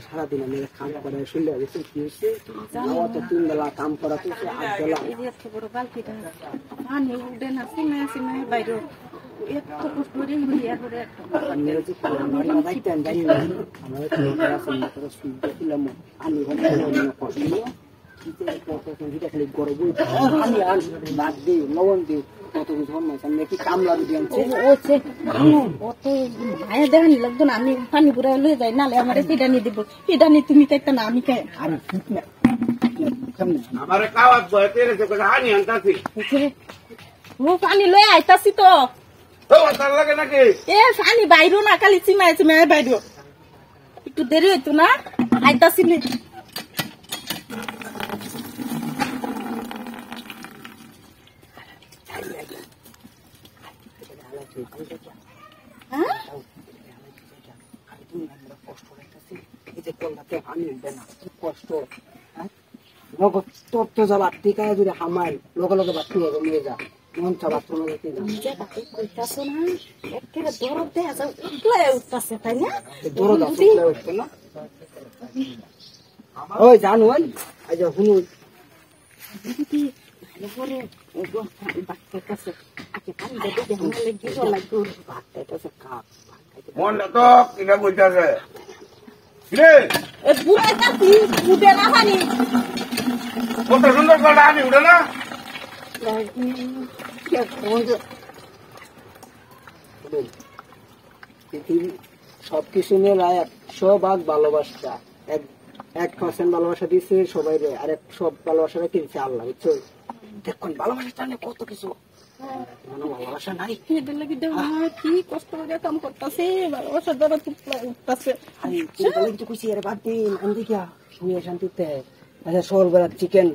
সারাদিন আমি কাম করে শুনলে গেছি কি হয়েছে তো 3 বেলা কাম করা তো 8 বেলা এত বড় বালতিটা পানি উঠে না সিমে বাইরে এত কষ্ট করে হিলিয়া করে আমি যে মারি রাইতেন জানি না আমার তো আছে না তো শুনতে ছিলাম আমি ঘন্টা কষ্ট কিতে কত সংগীত খালি গরব আমি আর বাদ দিই লবণ দিই কত কিছু হয় না কি কামলা দিয়ে আনছে ওছে অত মায়া দেখানি লাগতো না আমি পানি পুরা লয়ে যাই নালে আমারে পিডানি দিব পিডানি তুমি কাইতা না আমি কাই আর ঠিক না আমারে কাওয়াত বয়তে রে তো হানি আনতাছি ও পানি লয়ে আইতাছি তো ও তার লাগে নাকি এ পানি বাইরো না খালি চিমায় বাইরো একটু দেরি হইতো না আইতাছি নি কষ্ট নগদ তত্ত্ব যাবা টিকায় যদি হামাই লগে লগে বাথরুম নিয়ে যা মন চা বাথরুম নিজে বাকি কইতাছো না একেবারে দরদ দেয়া যাও উঠলে উঠতাছে তাই না দরদ আছে উঠতে না ওই জানো আজ হুনু দিদি পরে বাচ্চাটাছে আগে পানি দিতে হামলে গিয়ে লাগবে বাচ্চাটাছে কাপ মনটা তো কিনা কইতাছে রে এ বুড়াটা কি উঠে না পানি কত সুন্দর করে আমি উঠে না সবকিছু নিয়ে 100% ভালোবাসা 1% ভালোবাসা দিচ্ছে সবাই আর সব ভালোবাসাটা কিনছে আল্লাহ বুঝছো দেখুন ভালোবাসা নিয়ে কত কিছু ভালোবাসা নাই এদের লাগি কি কষ্ট করে কাম করতেছে ভালোবাসা দ্বারা উঠতেছে আমি কিছু কইছি আরে বাদ দিন আমি কি শুনে শান্তিতে আচ্ছা সকালবেলা চিকেন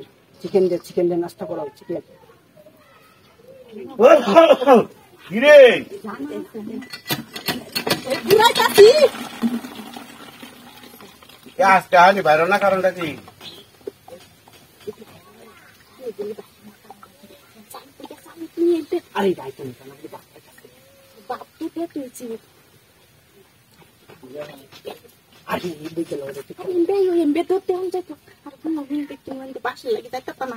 দিয়ে নাস্তা করা চিকেন কিরে বুড়াটাছি আজকে হানি বাইরে না কারণটা কি আরে যাইতো না বাপু পেয়েছি আরে বিকেল হয়ে এমবে তো তেমন যাইতো আর কোনো দেখতে মানে বাসে লাগে যাইতো না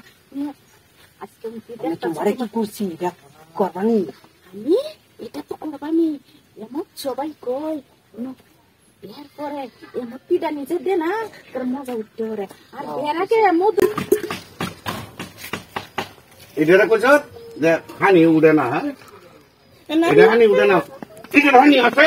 আজকে তোমারে কি করছি দেখ করবানি আমি এটা তো করবানি এমন সবাই কয় বিয়ার পরে এমন পিডা নিজে দে না তোর মজা উঠতে পারে আর বিয়ার আগে মধু এটা কইছ যে হানি উঠে না এটা হানি উঠে না ঠিক হানি আছে